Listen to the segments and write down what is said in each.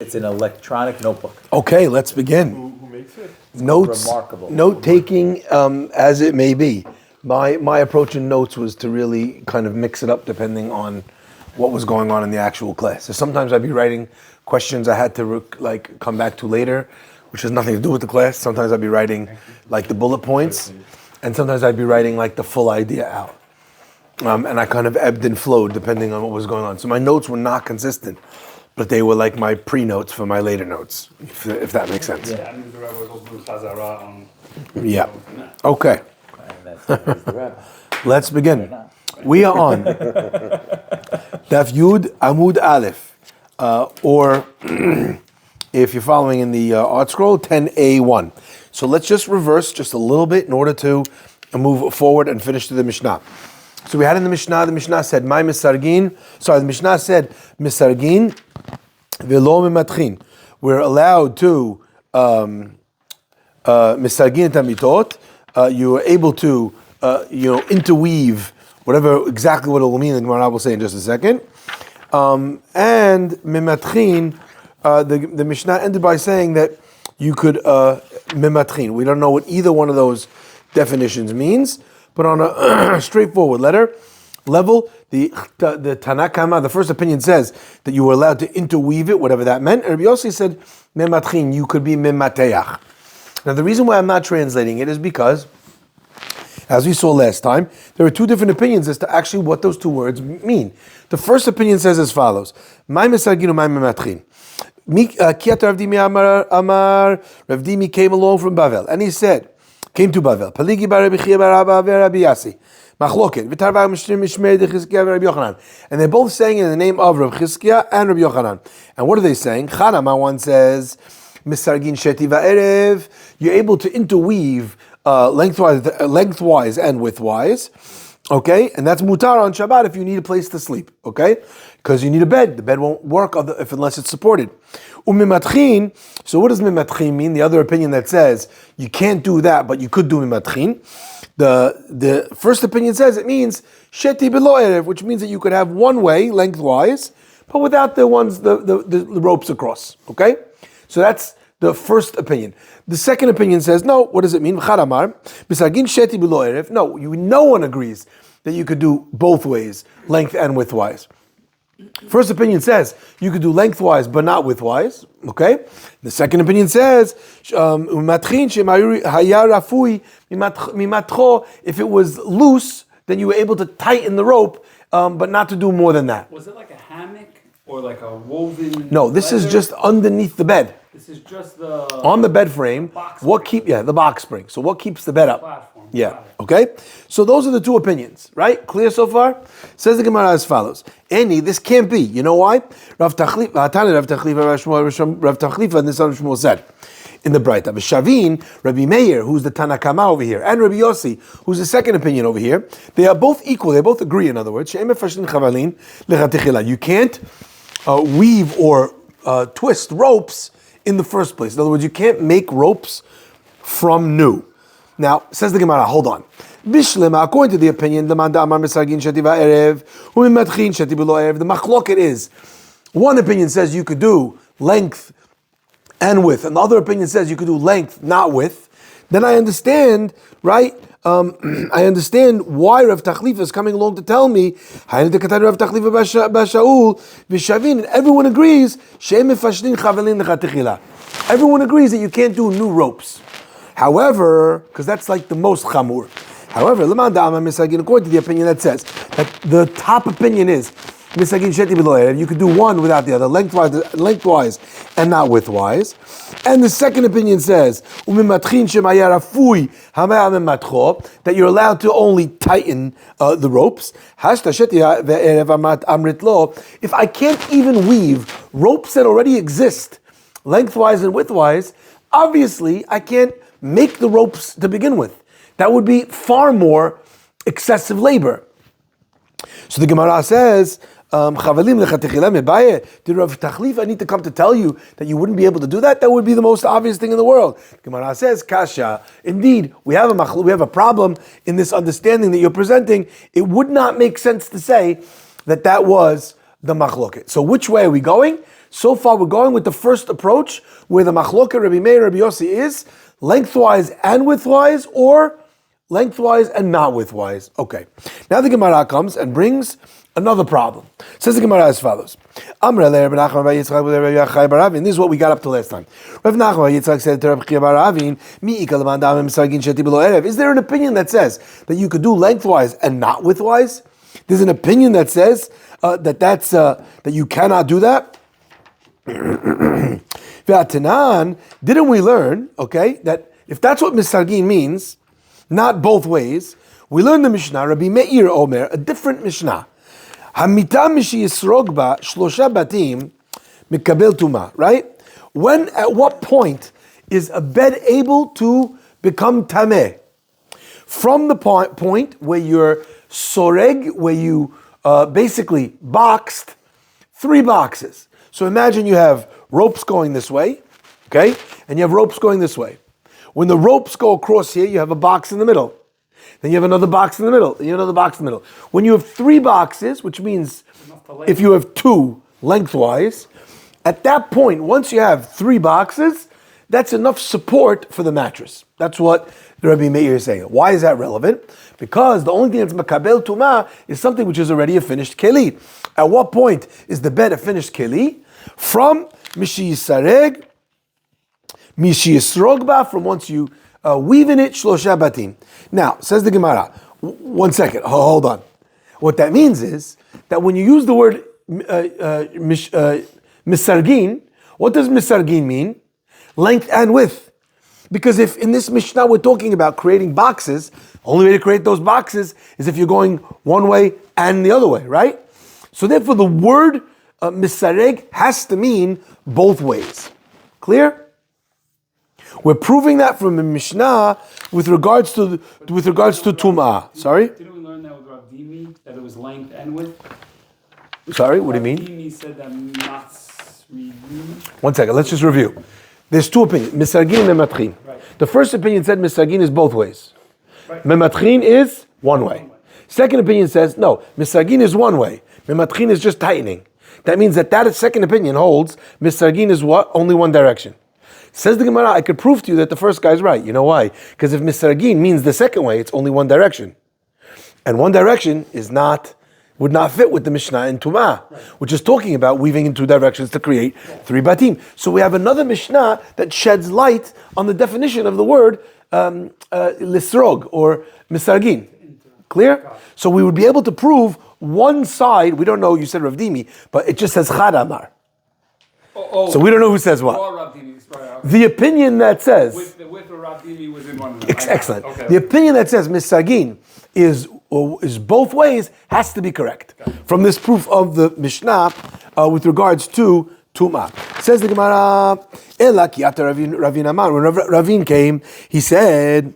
It's an electronic notebook. Okay, let's begin. Who makes it? Notes, remarkable. note taking, as it may be. My approach in notes was to really kind of mix it up depending on what was going on in the actual class. So sometimes I'd be writing questions I had to come back to later, which has nothing to do with the class. Sometimes I'd be writing like the bullet points, and sometimes I'd be writing like the full idea out. And I kind of ebbed and flowed depending on what was going on. So my notes were not consistent, but they were like my pre-notes for my later notes, if that makes sense. Yeah, and the rabbi was also doing Chazara on. Yeah. Okay. And that's the rabbi. Let's begin. We are on Daf Yud Amud Aleph, or if you're following in the art scroll, 10A1. So let's just reverse just a little bit in order to move forward and finish to the Mishnah. So we had in the Mishnah said, "My misargin." Sorry, the Mishnah said, "Misargin velo mimatchin." We're allowed to misargin tamitot. You are able to, interweave whatever exactly what it will mean. The Gemara will say in just a second. And mimatchin, the Mishnah ended by saying that you could mimatchin. We don't know what either one of those definitions means. But on a straightforward level, the Tanakama, the first opinion says that you were allowed to interweave it, whatever that meant. And Rabbi Yossi said, mematchin, you could be memateach. Now the reason why I'm not translating it is because, as we saw last time, there are two different opinions as to actually what those two words mean. The first opinion says as follows, my mesagin my mematchin. Kiat Rav Dimi Amar, Rav Dimi came along from Bavel, and he said, came to Bavel. Paligi bar Rabbi Chia bar Abba Rabbi Yassi. Machloket. V'tarva mishmei de Chizkiya Rabbi Yochanan. And they're both saying in the name of Rabbi Chizkiya and Rabbi Yochanan. And what are they saying? Chanama one says, Misargin sheti va'erev. You're able to interweave lengthwise and widthwise. Okay, and that's mutar on Shabbat if you need a place to sleep. Okay, because you need a bed. The bed won't work unless it's supported. Umimatchin. So what does mimatchin mean? The other opinion that says you can't do that, but you could do mimatchin. The first opinion says it means sheti below erev, which means that you could have one way lengthwise, but without the ropes across. Okay, so that's the first opinion. The second opinion says, no, what does it mean? No, no one agrees that you could do both ways, length and widthwise. First opinion says you could do lengthwise but not widthwise. Okay? The second opinion says, if it was loose, then you were able to tighten the rope, but not to do more than that. Was it like a hammock or like a woven? No, this is just underneath the bed. This is just on the bed frame. The box spring. So what keeps the bed up? Platform. Yeah. Okay. So those are the two opinions, right? Clear so far? Says the Gemara as follows. This can't be. You know why? Rav Tachlifa and the son of Shmuel said in the Braita. V'shavin, Rabbi Meir, who's the Tanakama over here, and Rabbi Yossi, who's the second opinion over here. They are both equal. They both agree. In other words, you can't weave or twist ropes in the first place. In other words, you can't make ropes from new. Now, says the Gemara, hold on. Bishlema, according to the opinion, the machloket is, one opinion says you could do length and width, and the other opinion says you could do length, not width. Then I understand, right? I understand why Rav Tachlifa is coming along to tell me, and everyone agrees, everyone agrees that you can't do new ropes. However, because that's like the most chamur. However, according to the opinion that says that the top opinion is you could do one without the other, lengthwise and not widthwise. And the second opinion says that you're allowed to only tighten the ropes. If I can't even weave ropes that already exist, lengthwise and widthwise, obviously I can't make the ropes to begin with. That would be far more excessive labor. So the Gemara says, did Rav Tachlifa need to come to tell you that you wouldn't be able to do that? That would be the most obvious thing in the world. The Gemara says, Kasha, indeed, we have a problem in this understanding that you're presenting. It would not make sense to say that was the machloket. So which way are we going? So far, we're going with the first approach, where the machloket Rabbi Meir, Rabbi Yossi is lengthwise and widthwise, or lengthwise and not widthwise. Okay. Now the Gemara comes and brings another problem. Says the Gemara as follows. And this is what we got up to last time. Rav Nachman bar Yitzchak said to Rav Chiya bar Ravin, is there an opinion that says that you could do lengthwise and not widthwise? There's an opinion that says that you cannot do that. Didn't we learn, okay, that if that's what misargin means, not both ways, we learned the Mishnah, Rabbi Meir Omer, a different Mishnah. Hamita mishi yisrogba shlosha batim mikabel tuma, right? At what point is a bed able to become tameh? From the point where you're soreg, where you basically boxed 3 boxes. So imagine you have ropes going this way, okay? And you have ropes going this way. When the ropes go across here, you have a box in the middle. Then you have another box in the middle. Then you have another box in the middle. When you have 3 boxes, which means if you have 2 lengthwise, at that point, once you have 3 boxes, that's enough support for the mattress. That's what Rabbi Meir is saying. Why is that relevant? Because the only thing that's makabel tuma is something which is already a finished keli. At what point is the bed a finished keli? From mishi yisareg, mishi yisrogba, from once you weave in it, shlosha batim. Now, says the Gemara, one second, hold on. What that means is that when you use the word misargin, what does misargin mean? Length and width. Because if in this Mishnah we're talking about creating boxes, only way to create those boxes is if you're going one way and the other way, right? So therefore the word misareg has to mean both ways. Clear? We're proving that from the Mishnah with regards to Tum'ah. Sorry? Didn't we learn that with Rav Dimi, that it was length and width? Sorry, what do you mean? Rav Dimi said that One second, let's just review. There's 2 opinions, Misargin and Mematchin. Right. The first opinion said Misargin is both ways. Right. Mematchin is one way. Second opinion says, no, Misargin is one way. Mematchin is just tightening. That means that second opinion holds Misargin is what? Only one direction. Says the Gemara, I could prove to you that the first guy is right. You know why? Because if Misargin means the second way, it's only one direction. And one direction would not fit with the Mishnah in Tum'ah, which is talking about weaving in 2 directions to create 3 batim. So we have another Mishnah that sheds light on the definition of the word lisrog or misargin. Clear? So we would be able to prove one side, we don't know, you said Rav Dimi, but it just says Chad Amar. So we don't know who says what. The opinion that says... With Rav Dimi was in one of them. Excellent. Okay. The opinion that says misargin is both ways has to be correct. From this proof of the Mishnah with regards to Tum'ah. Says the Gemara, Ela ki ata Ravin Amar. When Ravin came, he said,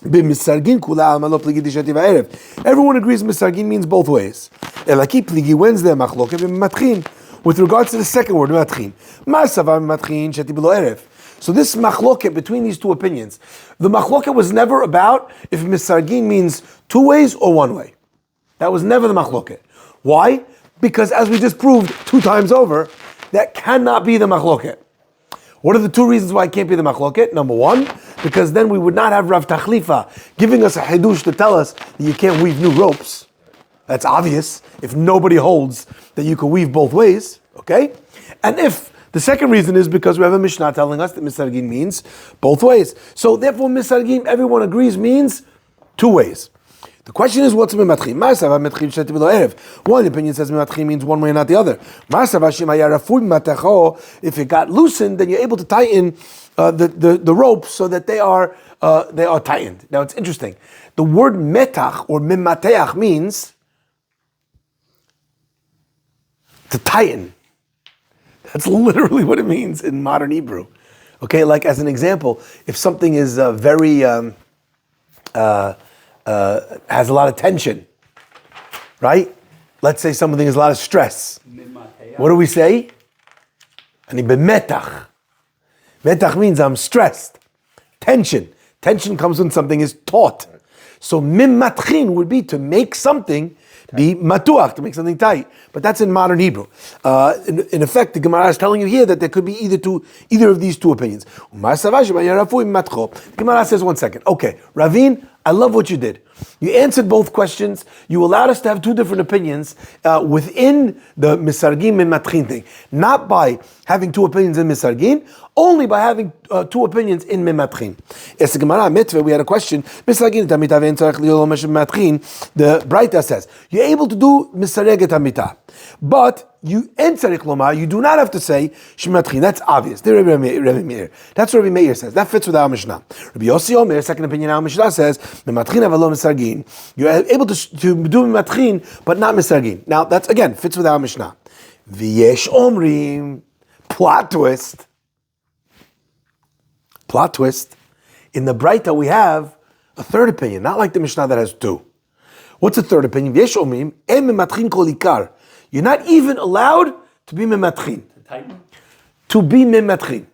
B'misargin kula alma lo pligi dishati va'erev. Everyone agrees misargin means both ways. Ela ki pligi, when's the machloket b'matchin? With regards to the second word, matchin. Ma'asava matchin shati b'lo erev. So this machloket between these 2 opinions, the machloket was never about if misargin means 2 ways or 1 way. That was never the machloket. Why? Because as we just proved 2 times over, that cannot be the machloket. What are the 2 reasons why it can't be the machloket? Number 1, because then we would not have Rav Tachlifa giving us a hidush to tell us that you can't weave new ropes. That's obvious if nobody holds that you can weave both ways, okay? And if the second reason is because we have a Mishnah telling us that misargin means both ways. So therefore misargin, everyone agrees, means 2 ways. The question is, what's mematchin? One opinion says mematchin means one way and not the other. If it got loosened, then you're able to tighten the ropes so that they are tightened. Now it's interesting. The word metach or memateach means to tighten. That's literally what it means in modern Hebrew. Okay, like as an example, if something is very has a lot of tension, right? Let's say something has a lot of stress. What do we say? Ani b'metach. Metach means I'm stressed. Tension. Tension comes when something is taut. So mimmatchin would be to make something be matuach, to make something tight. But that's in modern Hebrew. In effect, the Gemara is telling you here that there could be either of these two opinions. The Gemara says, 1 second. Okay, Ravin, I love what you did. You answered both questions. You allowed us to have two different opinions within the misargin and matchin thing. Not by having two opinions in misargin, only by having two opinions in mimatchin. As the Gemara mitzvah, we had a question. Misargin tamitav tzarich liol matchin. The Braita says you're able to do misareget tamita, but you do not have to say shematchin. That's obvious. Rabbi Meir. That's what Rabbi Meir says. That fits with our Mishnah. Rabbi Yossi Omer, second opinion, our Mishnah says mimatchin avalo misargin. You're able to do mimatchin, but not misargin. Now that's again fits with our Mishnah. V'yesh omrim. Plot twist. In the Braita we have a third opinion, not like the Mishnah that has two. What's the third opinion? V'yesh omrim en mimatchin kol ikar. You're not even allowed to be mimatchin. To be mimatchin.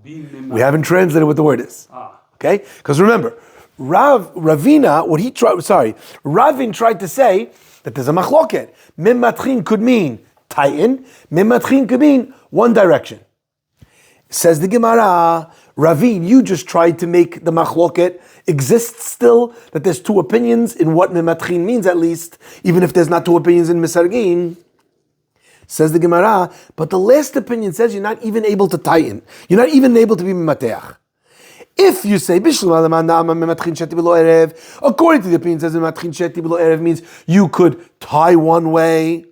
We haven't translated what the word is. Okay? Because remember, Ravin tried to say that there's a machloket. Mimatchin could mean tighten. Mimatchin could mean one direction. Says the Gemara, Ravin, you just tried to make the machloket exist still, that there's two opinions in what mimatchin means at least, even if there's not two opinions in misargin. Says the Gemara, but the last opinion says you're not even able to tighten. You're not even able to be mimateach. If you say, according to the opinion says mimatchin sheti below erev means you could tie one way.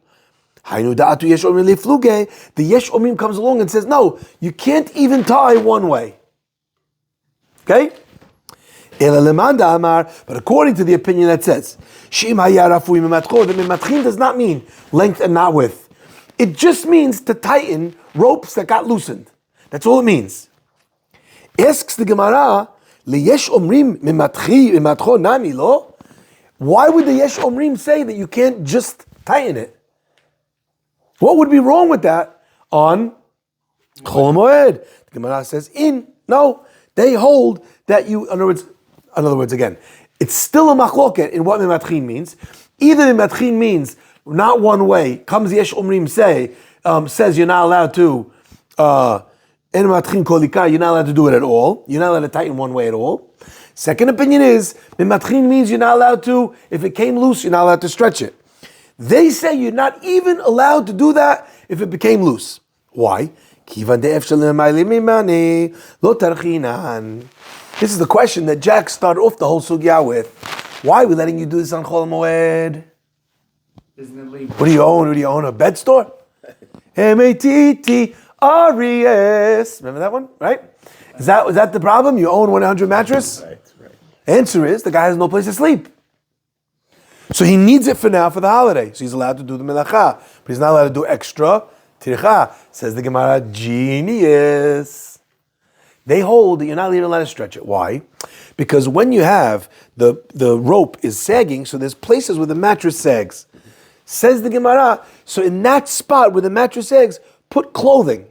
The yesh omrim comes along and says, no, you can't even tie one way. Okay? But according to the opinion that says, the mimatchin does not mean length and not width. It just means to tighten ropes that got loosened. That's all it means. Asks the Gemara, Yesh omrim mimatcho nami lo? Why would the Yesh omrim say that you can't just tighten it? What would be wrong with that on Chol Moed? The Gemara says, no, they hold that you, in other words, again, it's still a machloket in what mimatchin means. Either mimatchin means not one way, comes Yesh Omrim says you're not allowed to, you're not allowed to do it at all. You're not allowed to tighten one way at all. Second opinion is, mimatchin means you're not allowed to, if it came loose, you're not allowed to stretch it. They say you're not even allowed to do that if it became loose. Why? This is the question that Jack started off the whole sugya with. Why are we letting you do this on Chol Moed? Isn't it legal? What do you own? What do you own? A bed store? M-A-T-T-R-E-S. Remember that one? Right? Is that the problem? You own 100 mattress? Right. Answer is the guy has no place to sleep. So he needs it for now for the holiday. So he's allowed to do the melacha. But he's not allowed to do extra tircha. Says the Gemara, genius. They hold that you're not even allowed to stretch it. Why? Because when you have the rope is sagging, so there's places where the mattress sags. Says the Gemara, so in that spot where the mattress sags, put clothing.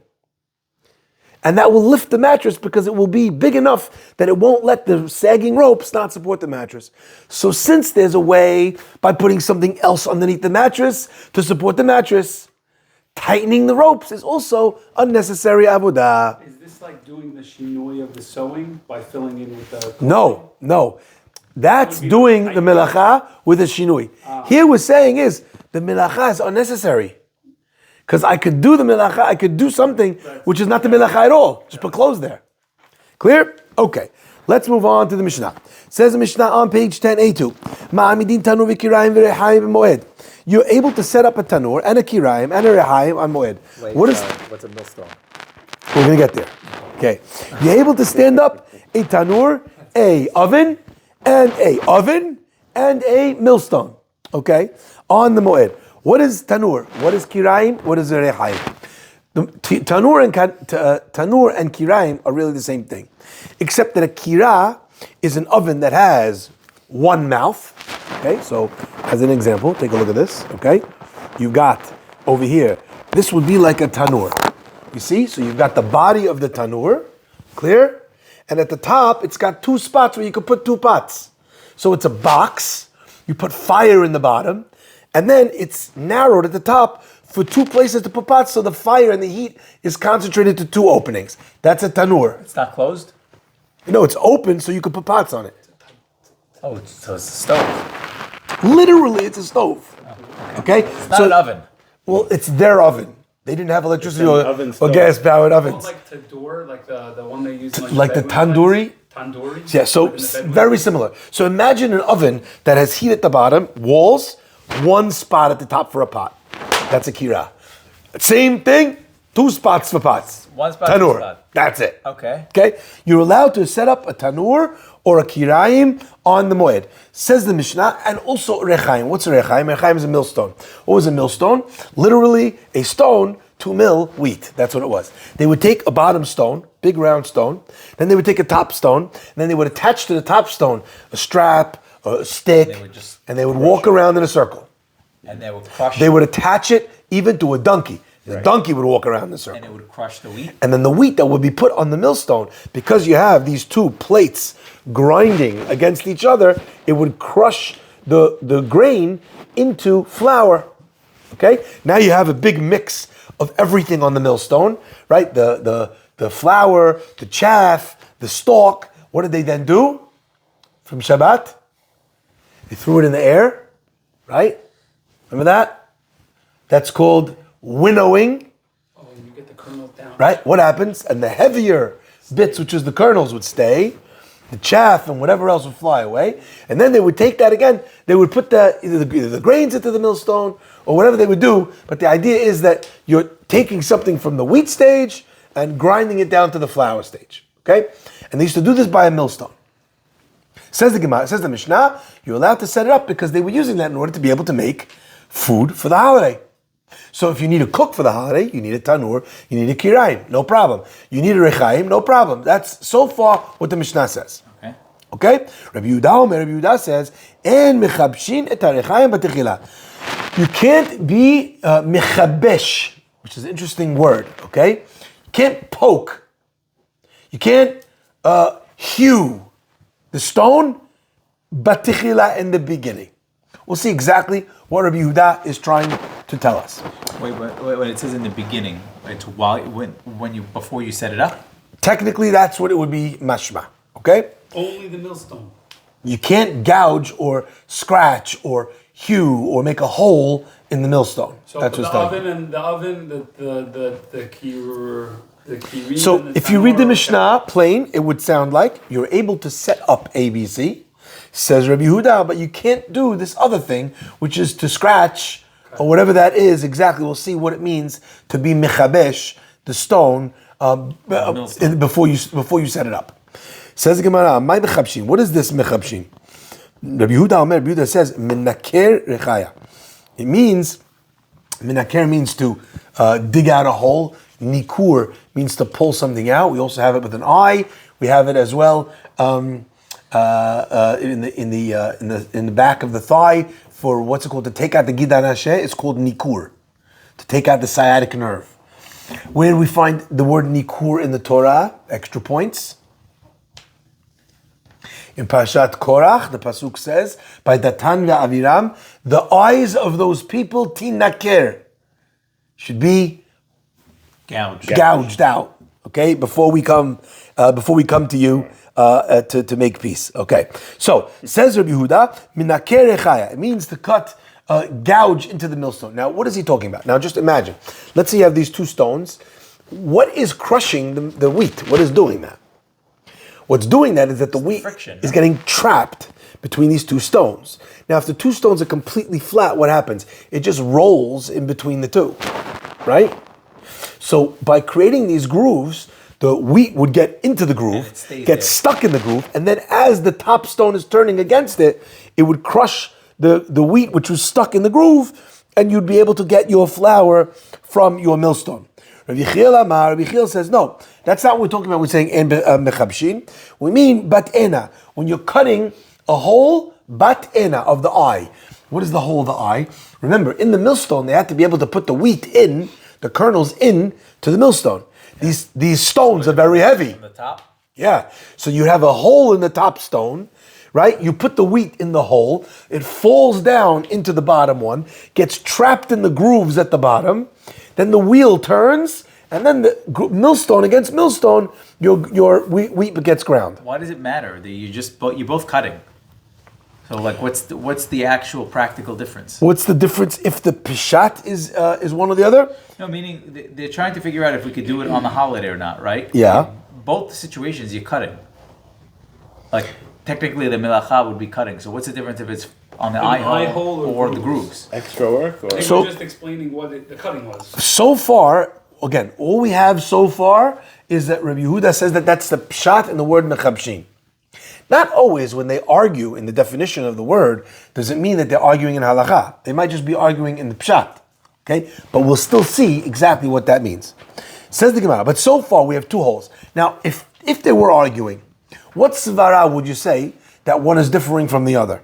And that will lift the mattress because it will be big enough that it won't let the sagging ropes not support the mattress. So since there's a way by putting something else underneath the mattress to support the mattress, tightening the ropes is also unnecessary avodah. Is this like doing the shinoi of the sewing by filling in with the... No. That's doing the melacha with a shinui. Here we're saying is, the melacha is unnecessary. Because I could do the melacha, I could do something which is not the melacha at all. Just put clothes there. Clear? Okay. Let's move on to the Mishnah. Says the Mishnah on page 10a2. Ma'amidin tanur v'kirayim v'rehayim v'moed. You're able to set up a tanur and a kirayim and a rehayim on moed. Wait, What's a millstone? We're going to get there. Okay. You're able to stand up a tanur, a oven, and a millstone. Okay? On the moed. What is tanur? What is kirayim? What is rehayim? Tanur and kirayim are really the same thing, except that a kira is an oven that has one mouth. Okay, so as an example, take a look at this. Okay, you've got over here. This would be like a tanur. You see? So you've got the body of the tanur, clear, and at the top it's got two spots where you could put two pots. So it's a box. You put fire in the bottom. and then it's narrowed at the top for two places to put pots, so the fire and the heat is concentrated to two openings. That's a tanur. It's not closed? It's open so you can put pots on it. Oh, so it's a stove. Literally, it's a stove. Okay? It's not an oven. Well, it's their oven. They didn't have electricity It's an or oven stove. gas-powered ovens. Like tandoor, like the one they use in Like the tandoori? Tandoori? Yeah, so Like in the bedroom? very similar. So imagine an oven that has heat at the bottom, walls, one spot at the top for a pot. That's a kira. Same thing, two spots for pots. One spot, tanur. two spot. That's it. Okay. Okay? You're allowed to set up a tanur or a kiraim on the moed. Says the Mishnah, and also rechaim. What's a rechaim? Rechaim is a millstone. What was a millstone? Literally a stone to mill wheat. That's what it was. They would take a bottom stone, big round stone, then they would take a top stone, and then they would attach to the top stone a strap, a stick, and they would walk around in a circle. And they would crush They would attach it even to a donkey. The donkey would walk around in a circle. and it would crush the wheat. And then the wheat that would be put on the millstone, because you have these two plates grinding against each other, it would crush the grain into flour. Okay? Now you have a big mix of everything on the millstone, right? The flour, the chaff, the stalk. What did they then do from Shabbat? They threw it in the air, right? Remember that? That's called winnowing. Oh, you get the kernels down. Right? What happens? And the heavier bits, which is the kernels, would stay. The chaff and whatever else would fly away. And then they would take that again. They would put either the grains into the millstone or whatever they would do. But the idea is that you're taking something from the wheat stage and grinding it down to the flour stage. Okay? And they used to do this by a millstone. Says the Gemara, says the Mishnah, you're allowed to set it up because they were using that in order to be able to make food for the holiday. So if you need a cook for the holiday, you need a tanur, you need a kiraim, no problem. You need a rechaim, no problem. That's so far what the Mishnah says. Okay? Rabbi Yehuda says, "En mechabshin et harechaim b'techila." You can't be mechabesh, which is an interesting word. Okay? You can't poke. You can't hew the stone b'techila in the beginning. We'll see exactly what Rabbi Yehuda is trying to tell us. Wait, when it says in the beginning, it's before you set it up? Technically, that's what it would be mashma. Okay? Only the millstone. You can't gouge or scratch or hew or make a hole in the millstone. So That's the what's telling. oven, the kirim. So and the if you read the tandoor- Mishnah plain, it would sound like you're able to set up ABC, says Rabbi Yehuda, but you can't do this other thing, which is to scratch or whatever that is. Exactly, we'll see what it means to be mechabesh, the stone, before you set it up. Says the Gemara, "My mechabshin." What is this mechabshin? Rabbi Yehuda says menaker rechaya. It means menaker means to dig out a hole. Nikur means to pull something out. We also have it with an eye. We have it as well in the back of the thigh for what's it called, to take out the gidan hashe. It's called nikur, to take out the sciatic nerve. Where do we find the word nikur in the Torah? Extra points. In Parashat Korach, the pasuk says, by Datan ve'Aviram, the eyes of those people tinaker should be gouged out. Okay, before we come to you to make peace. Okay, so says Rabbi Yehuda, minaker rechaya. It means to cut, gouge into the millstone. Now, what is he talking about? Now, just imagine. Let's say you have these two stones. What is crushing the wheat? What is doing that? What's doing that is that the wheat is getting trapped between these two stones. Now, if the two stones are completely flat, what happens? It just rolls in between the two, right? So by creating these grooves, the wheat would get into the groove, get stuck in the groove, and then as the top stone is turning against it, it would crush the wheat which was stuck in the groove, and you'd be able to get your flour from your millstone. Rabbi Yechiel says, no, that's not what we're talking about. We're saying en mechabshin. We mean bat-ena. When you're cutting a hole, bat-ena, of the eye. What is the hole of the eye? Remember, in the millstone, they had to be able to put the wheat in, the kernels in, to the millstone. These stones are very heavy. From the top? Yeah. So you have a hole in the top stone, right? You put the wheat in the hole, it falls down into the bottom one, gets trapped in the grooves at the bottom, then the wheel turns, and then the millstone against millstone, your wheat gets ground. Why does it matter that you're both cutting? So like, what's the actual practical difference? What's the difference if the pishat is one or the other? No, meaning they're trying to figure out if we could do it on the holiday or not, right? Yeah. In both situations, you're cutting. Like, technically, the melacha would be cutting. So what's the difference if it's on the eye hole or the grooves? Extra work? Or? They So- were just explaining what the cutting was. So far, again, all we have so far is that Rabbi Yehuda says that that's the pshat in the word mechabshin. Not always when they argue in the definition of the word, does it mean that they're arguing in halakha. They might just be arguing in the pshat. Okay? But we'll still see exactly what that means. Says the Gemara, but so far we have two holes. Now, if they were arguing, what svara would you say that one is differing from the other?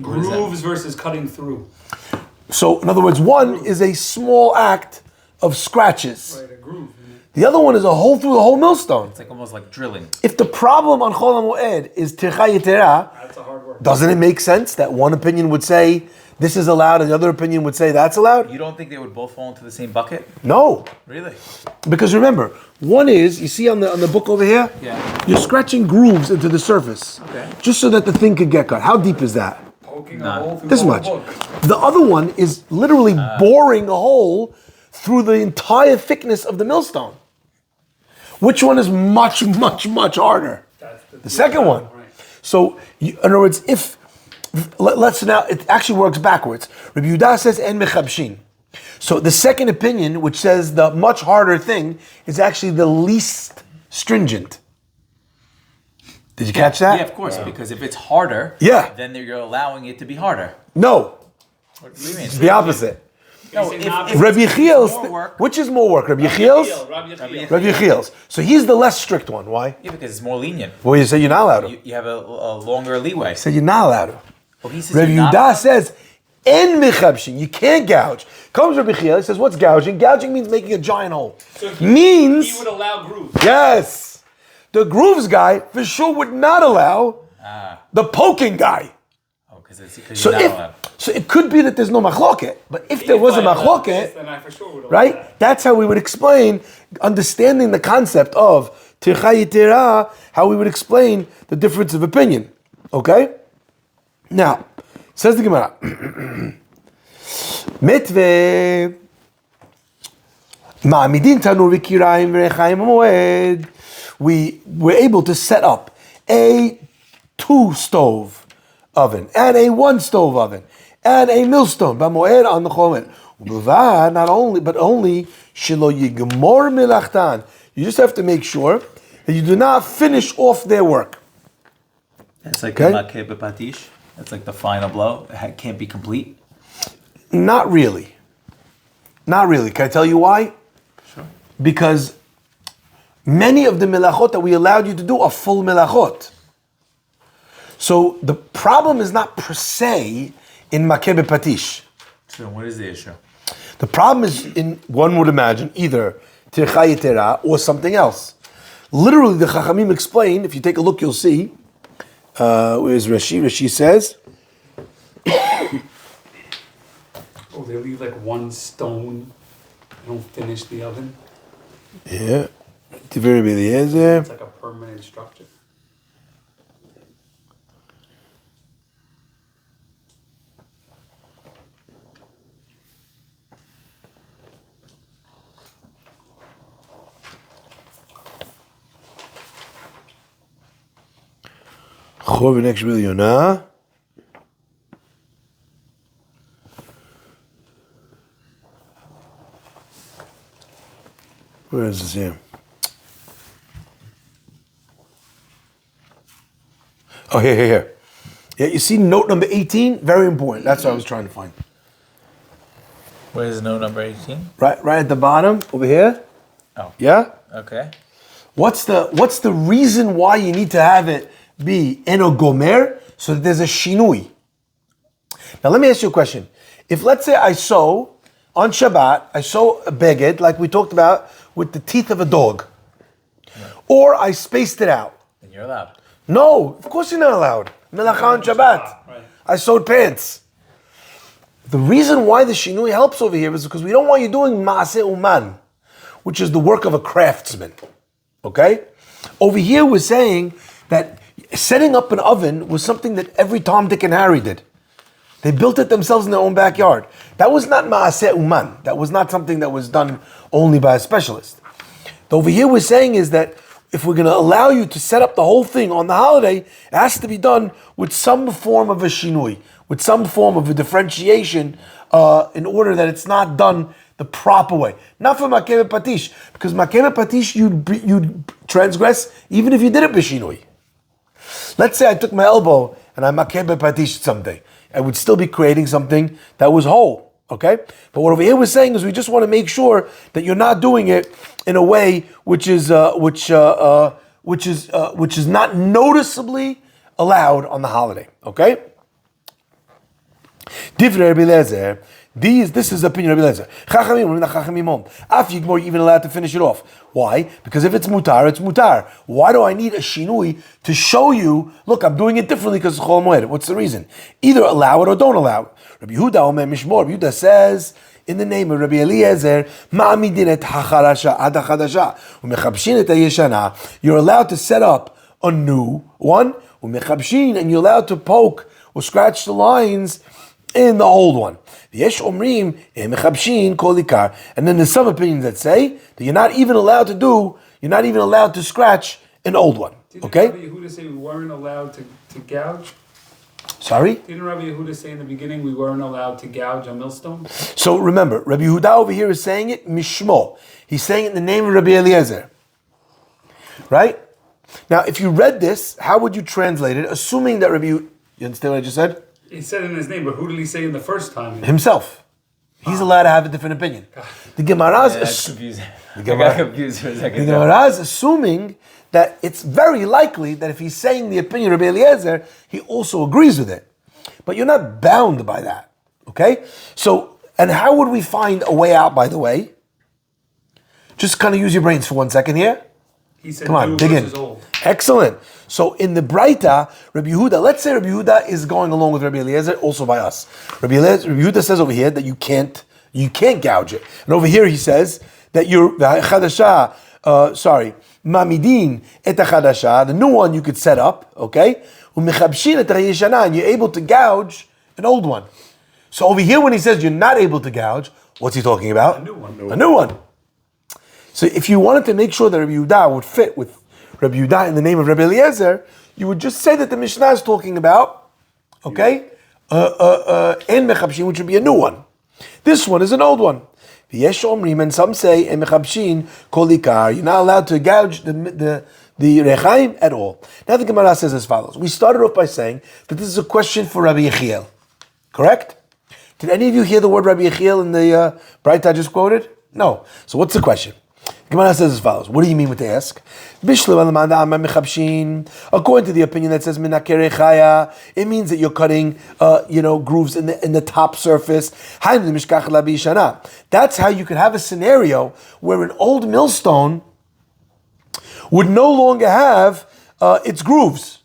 Grooves versus cutting through. So, in other words, one is a small act of scratches. Right, a groove. The other one is a hole through the whole millstone. It's like almost like drilling. If the problem on Chol HaMoed is tircha yetera, That's a hard word. doesn't it make sense that one opinion would say this is allowed and the other opinion would say that's allowed? You don't think they would both fall into the same bucket? No. Really? Because remember, one is, you see on the book over here? Yeah. You're scratching grooves into the surface. Okay. Just so that the thing could get cut. How deep is that? Poking Nah. a hole through This the whole much. book. The other one is literally boring a hole through the entire thickness of the millstone. Which one is much, much, much harder? That's The second one. Right. So, in other words, let's now, it actually works backwards. Rabbi Yehuda says, en mechabshin. So the second opinion, which says the much harder thing, is actually the least stringent. Did you catch that? Yeah, of course. Because if it's harder, Yeah. then you're allowing it to be harder. No, What do you mean? it's the opposite. No, If- if Rabbi it's Yechiel's, more work, which is more work? Rabbi Yechiel's? Rabbi Yechiel's. So he's the less strict one. Why? yeah, because it's more lenient. Well, you say you're not allowed to. You have a longer leeway. You say you're not allowed to. Well, he says Rabbi you're not Yehuda allowed- says, en mechabshin, you can't gouge. Comes Rabbi Yechiel, he says, what's gouging? Gouging means making a giant hole. So Means, he would allow grooves. yes, the grooves guy for sure would not allow the poking guy. Oh, because So you're not if, allowed. so it could be that there's no machloket, but if there was a If I allowed this, machloket, then I for sure would allow right? that. That's how we would explain, understanding the concept of tircha yitera, how we would explain the difference of opinion. Okay? Now, says the Gemara, Mitve Ma'amidin tanur v'kirayim v'rechaim moed. We were able to set up a 2-stove oven and a 1-stove oven and a millstone b'moed on the chomet. U'b'vad, not only, but only shelo yigmor milachtan. You just have to make sure that you do not finish off their work. It's like Okay. the makeh bepatish. That's like the final blow. It can't be complete. Not really. Not really. Can I tell you why? Sure. Because many of the melachot that we allowed you to do are full melachot. So the problem is not per se in makeh bepatish. So what is the issue? The problem is in, one would imagine, either tircha yetera or something else. Literally, the Chachamim explain, if you take a look, you'll see, where's Rashi? Rashi says, Oh, they leave like one stone. They don't finish the oven. yeah, Tiver Eliezer. It's like a permanent structure. Chor v'nek shbil Yonah. Where is this here? Oh, here. Yeah, you see note number 18? Very important. That's what I was trying to find. Where's note number 18? Right at the bottom, over here. Oh. Yeah? Okay. What's the reason why you need to have it be eno gomer, so that there's a shinui? Now let me ask you a question. If let's say I sew on Shabbat, I sew a beged like we talked about with the teeth of a dog, or I spaced it out. Then you're allowed. No, of course you're not allowed. Melacha on Shabbat. Right. I sewed pants. The reason why the shinui helps over here is because we don't want you doing maaseh uman, which is the work of a craftsman. Okay? Over here we're saying that setting up an oven was something that every Tom, Dick, and Harry did. They built it themselves in their own backyard. That was not maaseh uman. That was not something that was done only by a specialist. Over here we're saying is that if we're going to allow you to set up the whole thing on the holiday, it has to be done with some form of a shinui, with some form of a differentiation, in order that it's not done the proper way. Not for makeh patish, because makeh patish you'd transgress even if you did it b'shinui. Let's say I took my elbow and I makeh patish something. I would still be creating something that was whole. Okay, but what over here we're saying is we just want to make sure that you're not doing it in a way which is not noticeably allowed on the holiday. Okay. Divrei Rabbi Eliezer. This is the opinion of Rabbi Eliezer. Af Yigmor, even allowed to finish it off. Why? Because if it's mutar, it's mutar. Why do I need a shinui to show you? Look, I'm doing it differently because it's Chol Moed. What's the reason? Either allow it or don't allow it. Rabbi Yehuda Omer Mishmor. Rabbi Yehuda says in the name of Rabbi Eliezer, Ma'amidin et hacharasha ad hachadasha umechabshin et hayeshana. You're allowed to set up a new one umechabshin, and you're allowed to poke or scratch the lines in the old one. Yesh omrim mechabshin kol ikar. And then there's some opinions that say that you're not even allowed to scratch an old one. Okay? Didn't Rabbi Yehuda say we weren't allowed to gouge? Sorry? Didn't Rabbi Yehuda say in the beginning we weren't allowed to gouge a millstone? So remember, Rabbi Yehuda over here is saying it mishmo. He's saying it in the name of Rabbi Eliezer. Right? Now, if you read this, how would you translate it? Assuming that you understand what I just said? He said in his name, but who did he say in the first time? Himself. He's allowed to have a different opinion. The Gemara is confusing. I got confused for a second. The Gemara is assuming that it's very likely that if he's saying the opinion of Rabbi Eliezer, he also agrees with it. But you're not bound by that. Okay? So, and how would we find a way out, by the way? Just kind of use your brains for 1 second here. He said, come on, dig in. Old. Excellent. So in the Braita, Rabbi Yehuda, let's say Rabbi Yehuda is going along with Rabbi Eliezer, also by us. Rabbi Yehuda says over here that you can't gouge it. And over here he says that you're mamidin et chadasha, the new one you could set up, okay? Umechabshin et hayeshana, and you're able to gouge an old one. So over here when he says you're not able to gouge, what's he talking about? A new one. A new one. So if you wanted to make sure that Rabbi Yehuda would fit with Rabbi Yehuda in the name of Rabbi Eliezer, you would just say that the Mishnah is talking about, okay, en mechabshin, which would be a new one. This one is an old one. V'yesh omrim, and some say en mechabshin kol ikar. You're not allowed to gouge the rechaim at all. Now the Gemara says as follows. We started off by saying that this is a question for Rabbi Yechiel. Correct? Did any of you hear the word Rabbi Yechiel in the Braita I just quoted? No. So what's the question? Gemara says as follows. What do you mean what they ask? According to the opinion that says minakere, it means that you're cutting, grooves in the top surface. That's how you could have a scenario where an old millstone would no longer have its grooves,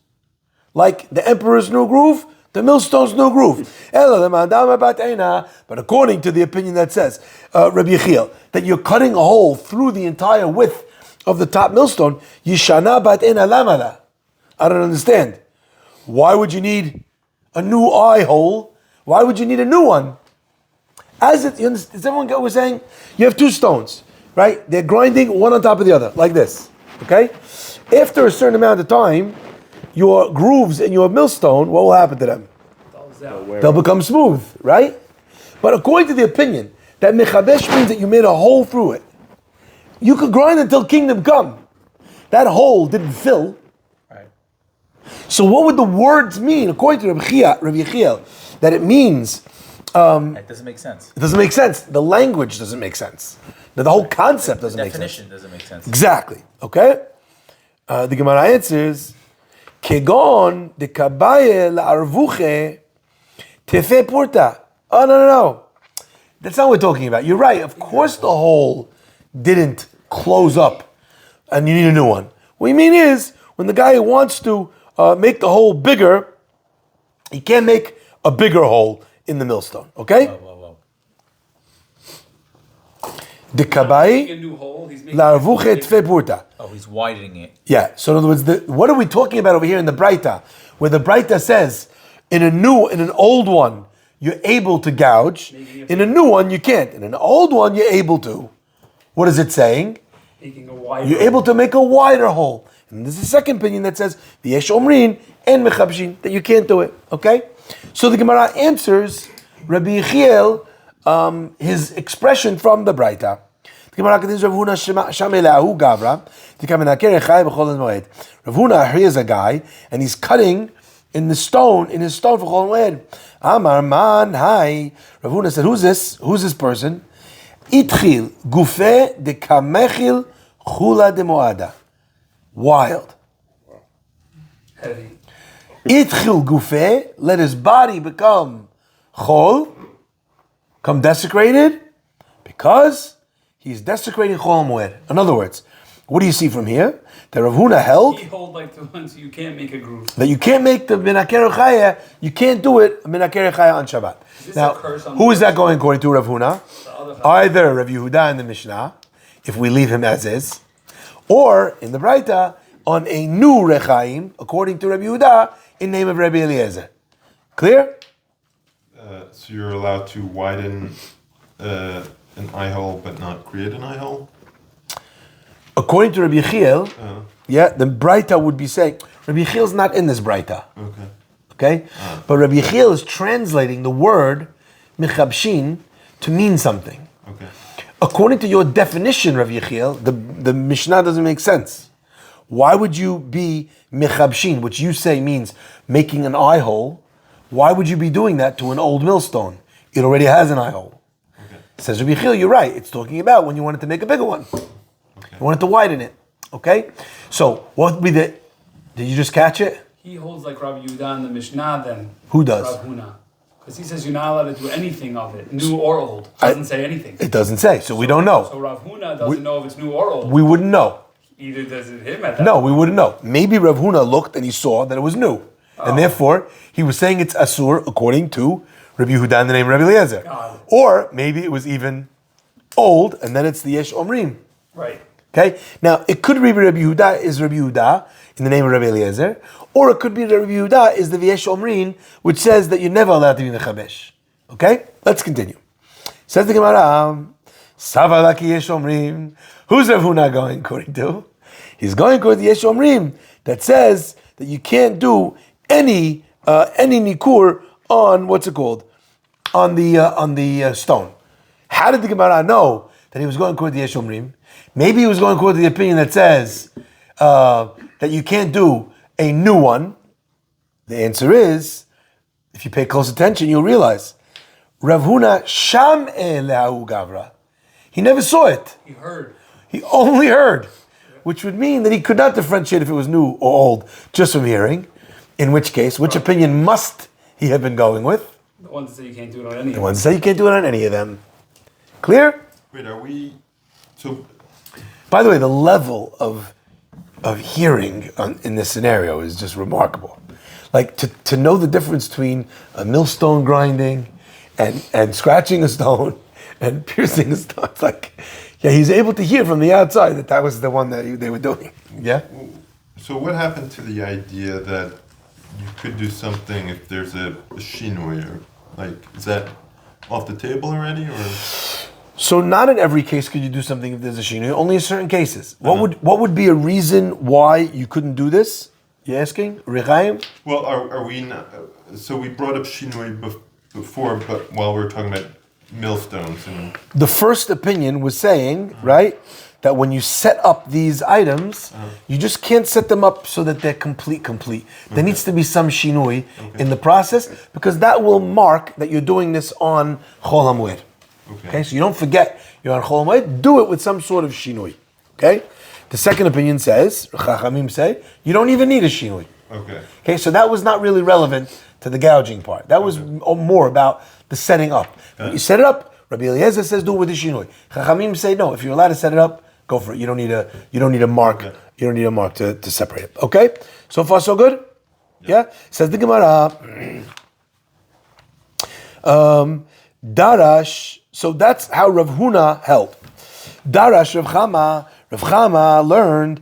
like the emperor's new groove. The millstone's no groove. But according to the opinion that says, Rabbi Yechiel, that you're cutting a hole through the entire width of the top millstone, Yishana bat ena lamala. I don't understand. Why would you need a new eye hole? Why would you need a new one? Does everyone get what we're saying? You have two stones, right? They're grinding one on top of the other, like this. Okay? After a certain amount of time, your grooves in your millstone, what will happen to them? They'll become smooth, right? But according to the opinion that mechabesh means that you made a hole through it, you could grind until kingdom come. That hole didn't fill. Right. So what would the words mean, according to Rabbi Yechiel, that it means? It doesn't make sense. It doesn't make sense. The language doesn't make sense. The whole concept doesn't make sense. The definition doesn't make sense. Exactly. Okay? The Gemara answers, Kegon de kabaye la'arvuche tefe purta. Oh, no. That's not what we're talking about. You're right. Of course the hole didn't close up and you need a new one. What you mean is, when the guy wants to make the hole bigger. He can't make a bigger hole in the millstone. Okay? The kabai larvuche tfe purta. Oh, he's widening it. Yeah. So in other words, what are we talking about over here in the Braita? Where the Braita says, in an old one, you're able to gouge. In a new one, you can't. In an old one, you're able to. What is it saying? You're able to make a wider hole. And there's a second opinion that says, v'yesh omrin and mechabshin, that you can't do it. Okay? So the Gemara answers Rabbi Yechiel, his expression from the Braita. The Gemara continues, Rav Huna shamelahu gavra, Rav Huna, he is a guy, and he's cutting in his stone for Chol Moed. Amar man, hi. Rav Huna said, who's this? Who's this person? Itchil gufe de kamechil chula de moada. Wild. Heavy. Itchil gufe, let his body become chol, come desecrated, because he's desecrating Chol Moed. In other words, what do you see from here? That Rav Huna held He hold like the ones you can't make a groove. that you can't make the Minaker Chaya, you can't do it Minaker Chaya on Shabbat. Now, who is that going according to Rav Huna? Either Rav Yehuda in the Mishnah, if we leave him as is, or in the Braita, on a new Rechaim, according to Rav Yehuda, in name of Rabbi Eliezer. Clear? So you're allowed to widen an eye hole but not create an eye hole? According to Rabbi Yechiel, the Braita would be saying, Rabbi Yechiel's not in this Braita. Okay? But Rabbi Yechiel is translating the word mechabshin to mean something. Okay. According to your definition, Rabbi Yechiel, the Mishnah doesn't make sense. Why would you be mechabshin, which you say means making an eye hole? Why would you be doing that to an old millstone? It already has an eye hole. Okay. Says Rabbi Yechiel, you're right. It's talking about when you wanted to make a bigger one. Okay. You wanted to widen it. Okay? So, what would be the... Did you just catch it? He holds like Rabbi Yehuda in the Mishnah then. Who does? Rav Huna. Because he says you're not allowed to do anything of it, new or old. Doesn't say anything. It doesn't say, so we don't know. So Rav Huna doesn't know if it's new or old. We wouldn't know. Either does it him at that No, we wouldn't know. Maybe Rav Huna looked and he saw that it was new. And therefore, he was saying it's Asur according to Rabbi Yehuda in the name of Rabbi Eliezer. Or maybe it was even old and then it's the Yesh Omrim. Right. Okay? Now, it could be Rabbi Yehuda is Rabbi Yehuda in the name of Rabbi Eliezer, or it could be Rabbi Yehuda is the V'yesh Omrin, which says that you're never allowed to be in the Chabesh. Okay? Let's continue. Says the Gemara, Savalaki Yesh Omrim. Who's Rav Huna going according to? He's going according to Yesh Omrim that says that you can't do any nikur on what's it called? On the stone. How did the Gemara know that he was going according to Yesh Omrim? Maybe he was going according to the opinion that says that you can't do a new one. The answer is, if you pay close attention, you'll realize Rav Huna sham lehu gavra. He never saw it. He heard. He only heard, which would mean that he could not differentiate if it was new or old just from hearing. In which case, which opinion must he have been going with? The ones that say you can't do it on any of them. The ones that say you can't do it on any of them. Clear? Wait, are we... So... By the way, the level of hearing in this scenario is just remarkable. Like to know the difference between a millstone grinding and scratching a stone and piercing a stone. It's like, yeah, he's able to hear from the outside that was the one that they were doing. Yeah? So what happened to the idea that you could do something if there's a shinoi? Or, like, is that off the table already? Or... So not in every case could you do something if there's a shinui, only in certain cases. What would be a reason why you couldn't do this? You're asking? Rechaim? Well, are we not... So we brought up shinui before, but while we were talking about millstones and... The first opinion was saying, right, that when you set up these items, you just can't set them up so that they're complete. There needs to be some shinui in the process, because that will mark that you're doing this on Chol HaMoed. Okay, so you don't forget you're on Chol HaMoed, do it with some sort of shinui. Okay? The second opinion says, Chachamim say, you don't even need a shinui. Okay, so that was not really relevant to the gouging part. That was more about the setting up. When you set it up, Rabbi Eliezer says do it with the shinui. Chachamim say no, if you're allowed to set it up, go for it. You don't need a mark. You don't need a mark to separate it. Okay? So far so good? Yeah? Says the Gemara. Darash, so that's how Rav Huna held. Darash Rav Chama learned,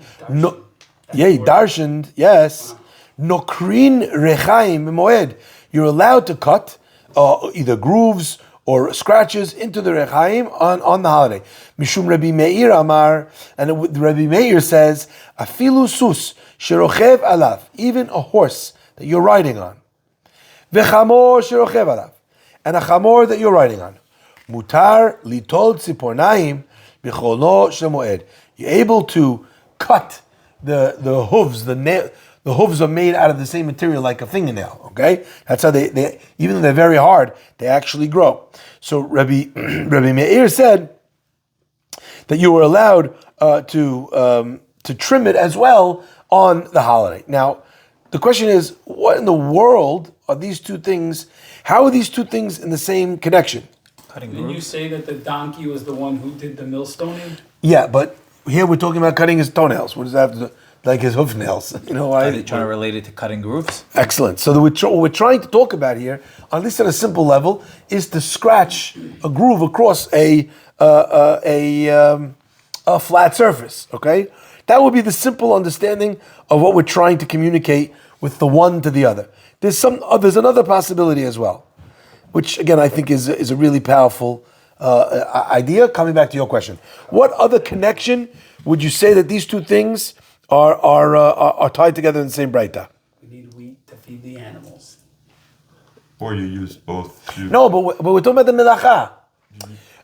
darshaned, yes, nokrin rechaim moed. You're allowed to cut either grooves or scratches into the rechaim on the holiday. Mishum Rabbi Meir Amar, and Rabbi Meir says, afilu sus sherochev alav, even a horse that you're riding on, vechamor sherochev alav, and a chamor that you're riding on. Mutar litol tzipornaim b'cholo shemoed. You're able to cut the hooves. The hooves are made out of the same material like a fingernail. Okay, that's how they even though they're very hard, they actually grow. So Rabbi Meir said that you were allowed to trim it as well on the holiday. Now, the question is, what in the world are these two things? How are these two things in the same connection? Didn't you say that the donkey was the one who did the millstoning? Yeah, but here we're talking about cutting his toenails. What does that have to do? Like his hoof nails? You know why? Are they trying to relate it to cutting grooves? Excellent. So what we're trying to talk about here, at least at a simple level, is to scratch a groove across a flat surface. Okay, that would be the simple understanding of what we're trying to communicate with the one to the other. There's another possibility as well, which again I think is a really powerful idea. Coming back to your question, what other connection would you say that these two things are tied together in the same breita? We need wheat to feed the animals. Or you use both. No, but we're talking about the melacha.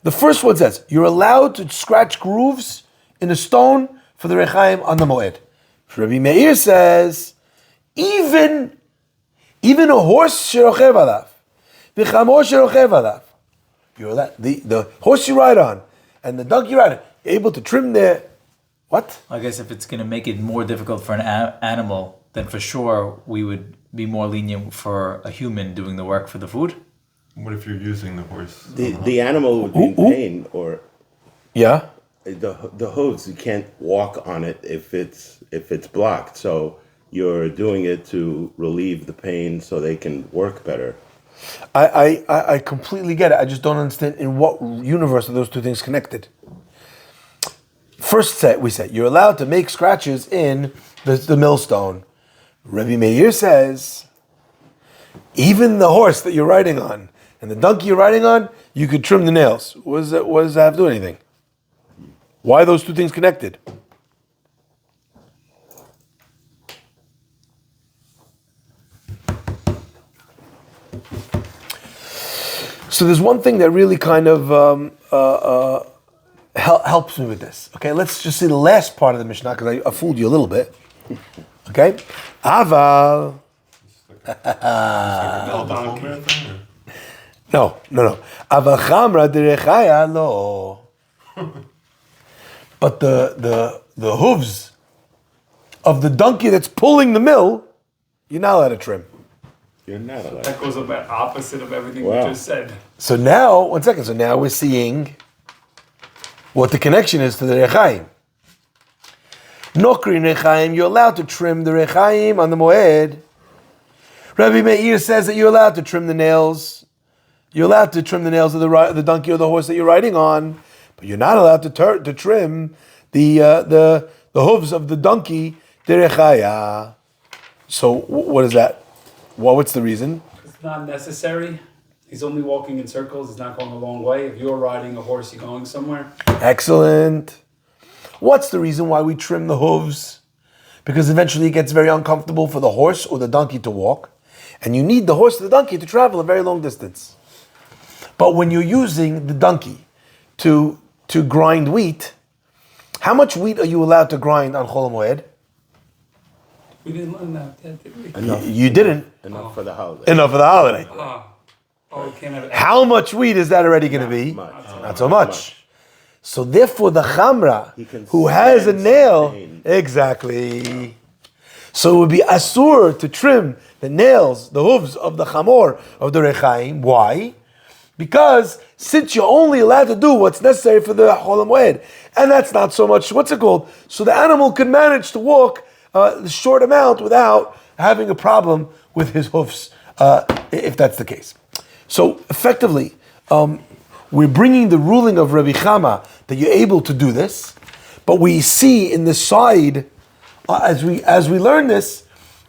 The first one says you're allowed to scratch grooves in a stone for the rechaim on the moed. Rabbi Meir says even a horse sherochev alav, v'chamor sherochev alav. You're allowed, the horse you ride on and the donkey you ride on, you're able to trim their what? I guess if it's going to make it more difficult for an animal, then for sure we would be more lenient for a human doing the work for the food. What if you're using the horse? The animal would be in pain, or Yeah. the hooves. You can't walk on it if it's blocked. So you're doing it to relieve the pain, so they can work better. I completely get it. I just don't understand in what universe are those two things connected. First we said you're allowed to make scratches in the millstone. Rabbi Meir says even the horse that you're riding on and the donkey you're riding on, you could trim the nails. What does that have to do with anything? Why are those two things connected? So there's one thing that really kind of helps me with this. Okay, let's just see the last part of the Mishnah because I fooled you a little bit. Okay, Aval. No. Aval chamra derechaya lo. But the hooves of the donkey that's pulling the mill, you're not allowed to trim. You're not allowed. That goes about opposite of everything we Wow. just said. So now, 1 second. So now we're seeing what the connection is to the rechaim. Nokri rechaim, you're allowed to trim the rechaim on the moed. Rabbi Meir says that you're allowed to trim the nails. You're allowed to trim the nails of the donkey or the horse that you're riding on, but you're not allowed to trim the hooves of the donkey derechaya. So what is that? Well, what's the reason? It's not necessary. He's only walking in circles. He's not going a long way. If you're riding a horse, you're going somewhere. Excellent. What's the reason why we trim the hooves? Because eventually it gets very uncomfortable for the horse or the donkey to walk, and you need the horse or the donkey to travel a very long distance. But when you're using the donkey to grind wheat, how much wheat are you allowed to grind on Chol Moed? We didn't learn that yet, did we? Enough. You didn't. Enough for the holiday. Enough for the holiday. We can't have it. How much wheat is that already going to be? Not so much. So therefore, the chamra who has a nail, exactly. So it would be asur to trim the nails, the hooves of the chamor of the rechaim. Why? Because since you're only allowed to do what's necessary for the Chol Moed, and that's not so much, what's it called? So the animal could manage to walk short amount without having a problem with his hoofs, if that's the case. So effectively, we're bringing the ruling of Rabbi Chama that you're able to do this, but we see in the side, as we learn this,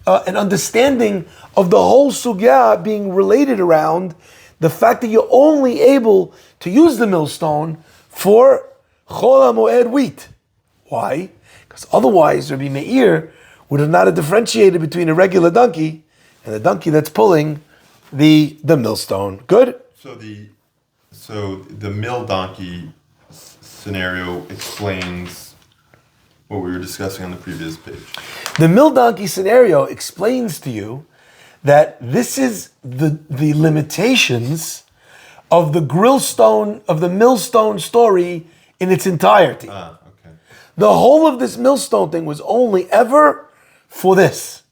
an understanding of the whole sugya being related around the fact that you're only able to use the millstone for Chol HaMoed wheat. Why? Because otherwise Rabbi Meir would have not differentiated between a regular donkey and a donkey that's pulling the millstone. Good? So the mill donkey scenario explains what we were discussing on the previous page. The mill donkey scenario explains to you that this is the limitations of the millstone story in its entirety. Okay. The whole of this millstone thing was only ever for this.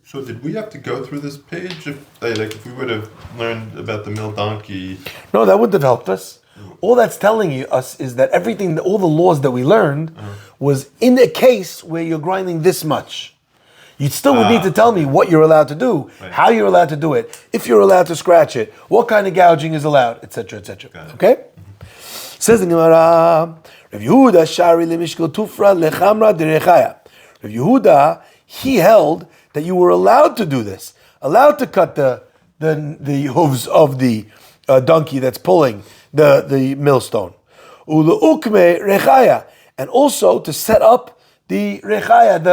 So did we have to go through this page if we would have learned about the mill donkey? No, that wouldn't have helped us. All that's telling us is that all the laws that we learned was in a case where you're grinding this much. You still would need to tell me what you're allowed to do, how you're allowed to do it, if you're allowed to scratch it, what kind of gouging is allowed, etc., etc. Okay? Says the Gemara, Rav Yehuda shari lemishkol tufra lechamra derechaya. Rav Yehuda, he held that you were allowed to do this, allowed to cut the hooves of the donkey that's pulling the millstone. Ule ukme rechaya, and also to set up the rechaya,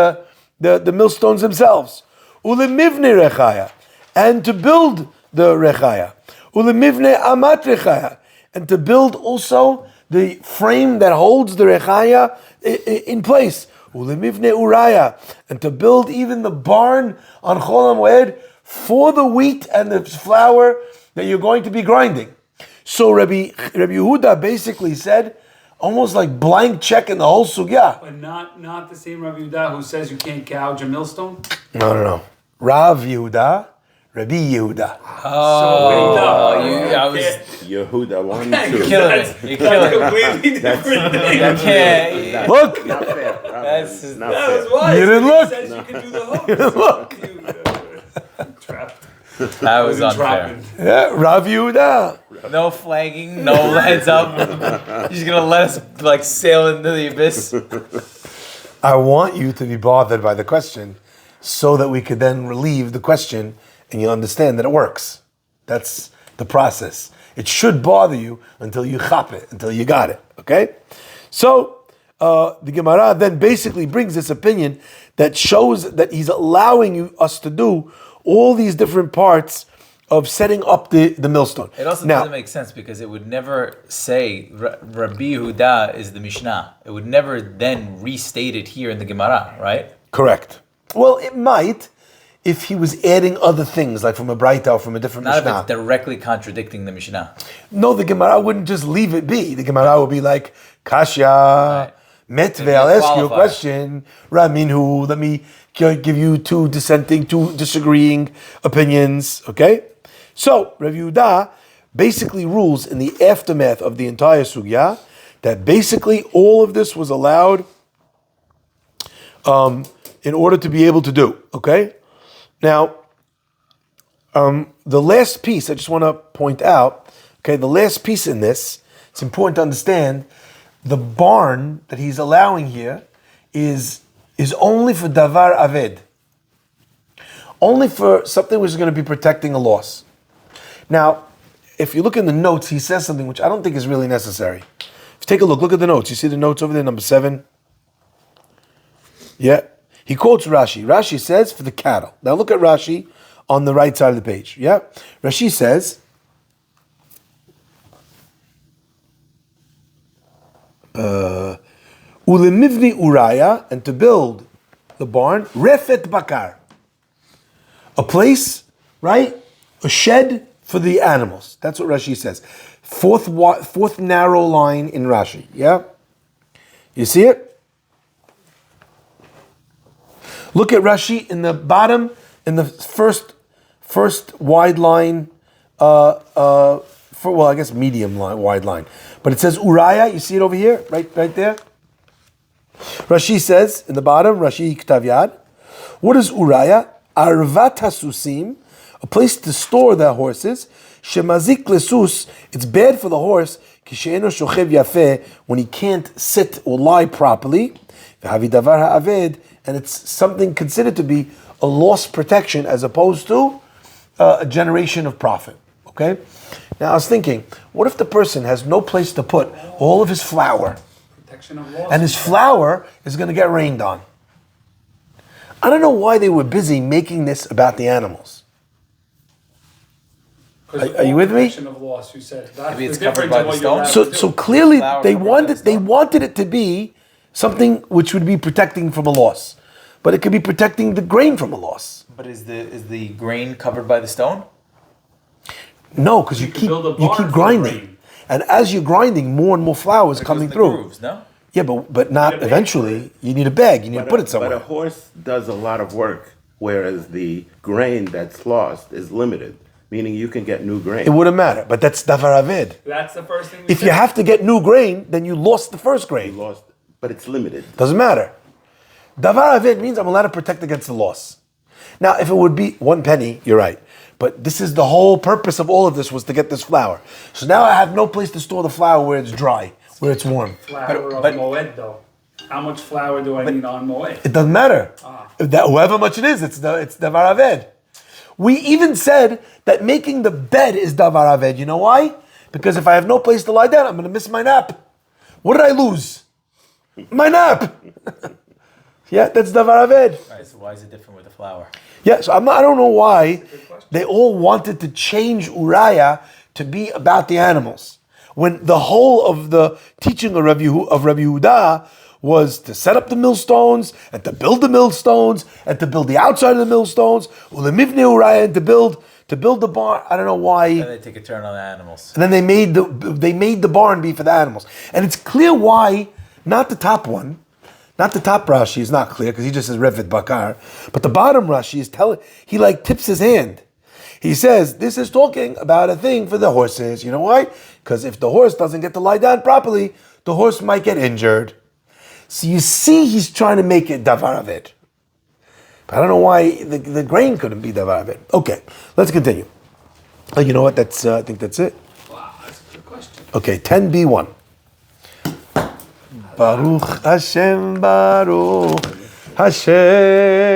the millstones themselves. Ule mivne rechaya, and to build the rechaya. Ule mivne amat rechaya, and to build also the frame that holds the rechaya in place. Ule mivne uraya, and to build even the barn on Chol HaMoed for the wheat and the flour that you're going to be grinding. So Rabbi Yehuda basically said, almost like blank check in the whole sugya. But not the same Rabbi Yehuda who says you can't gouge a millstone? No. Rav Yehuda, Rabbi Yehuda. Yehuda 1, 2. You're killing it. You're killing it. Completely different thing. You can't. Look! Not fair. That's Not That fair. was why. You didn't look. He says you can do the hook. You didn't look. Trapped. That was unfair. Yeah, Rav Yehuda. No flagging, no heads up. You're just gonna let us sail into the abyss. I want you to be bothered by the question so that we could then relieve the question and you understand that it works. That's the process. It should bother you until you chop it, until you got it, okay? So, the Gemara then basically brings this opinion that shows that he's allowing us to do all these different parts of setting up the millstone. It also doesn't make sense because it would never say Rabbi Yehuda is the Mishnah. It would never then restate it here in the Gemara, right? Correct. Well, it might if he was adding other things, like from a Braita or from a different Not Mishnah. if it's directly contradicting the Mishnah. No, the Gemara wouldn't just leave it be. The Gemara would be like, Kashya, Metve, I'll ask you a question. Raminhu, let me give you two disagreeing opinions, okay? So, Rav Yehuda basically rules in the aftermath of the entire sugya that basically all of this was allowed in order to be able to do, okay? Now, the last piece I just want to point out, okay, the last piece in this, it's important to understand the barn that he's allowing here is only for davar aved, only for something which is going to be protecting a loss. Now, if you look in the notes, he says something which I don't think is really necessary. If you take a look at the notes. You see the notes over there, number 7? Yeah. He quotes Rashi. Rashi says for the cattle. Now look at Rashi on the right side of the page. Yeah. Rashi says, Ulemivni uraya, and to build the barn, refet bakar. A place, right? A shed for the animals. That's what Rashi says. Fourth narrow line in Rashi. Yeah? You see it? Look at Rashi in the bottom, in the first wide line, I guess medium line, wide line. But it says Uraya, you see it over here, right there? Rashi says in the bottom, Rashi Ktav Yad, what is Uraya? Arvat hasusim, a place to store the horses. Shemazik lesus, it's bad for the horse. Kishe'eno shochev yafeh, when he can't sit or lie properly. V'havi davar ha'aved, and it's something considered to be a loss protection as opposed to a generation of profit. Okay? Now I was thinking, what if the person has no place to put all of his flour, Protection of loss. and his flour is going to get rained on? I don't know why they were busy making this about the animals. Are you with me? Protection of loss, you said. That's Maybe it's the covered difference by in the what stone? you're So, allowed to so do. clearly Flour they covered by wanted the they stone. wanted it to be something which would be protecting from a loss, but it could be protecting the grain from a loss. But is the grain covered by the stone? No, because you could keep build a you barn keep for the grinding, grain. and as you're grinding, more and more flour is It goes coming in the through. grooves, no? Yeah, but not You need a bag eventually. You need a bag. You need to put it But somewhere. a horse does a lot of work, whereas the grain that's lost is limited, meaning you can get new grain. It wouldn't matter. But that's davar aved. That's the first thing we If said. you have to get new grain, then you lost the first You grain. lost, but it's limited. Doesn't matter. Davar aved means I'm allowed to protect against the loss. Now, if it would be 1 penny, you're right. But this is the whole purpose of all of this was to get this flour. So now I have no place to store the flour where it's dry, where it's warm. Flour but- of Moed, though. How much flour do I need on Moed? It doesn't matter. However much it is, it's davar aved. We even said that making the bed is davar aved. You know why? Because if I have no place to lie down, I'm going to miss my nap. What did I lose? My nap. Yeah, that's davar aved. Right, so why is it different with the flour? Yeah, so I don't know why they all wanted to change Uriah to be about the animals, when the whole of the teaching of Rabbi Yehuda was to set up the millstones and to build the millstones and to build the outside of the millstones, ulemivne Uriah, and to build the barn. I don't know why. And they take a turn on the animals. And then they made the barn be for the animals, and it's clear why. Not the top one. Not the top Rashi is not clear because he just says Revid Bakar. But the bottom Rashi is he like tips his hand. He says, this is talking about a thing for the horses. You know why? Because if the horse doesn't get to lie down properly, the horse might get injured. So you see he's trying to make it davar aved. But I don't know why the grain couldn't be davar aved. Okay, let's continue. Oh, you know what? I think that's it. Wow, that's a good question. Okay, 10b1. Baruch Hashem, Baruch Hashem.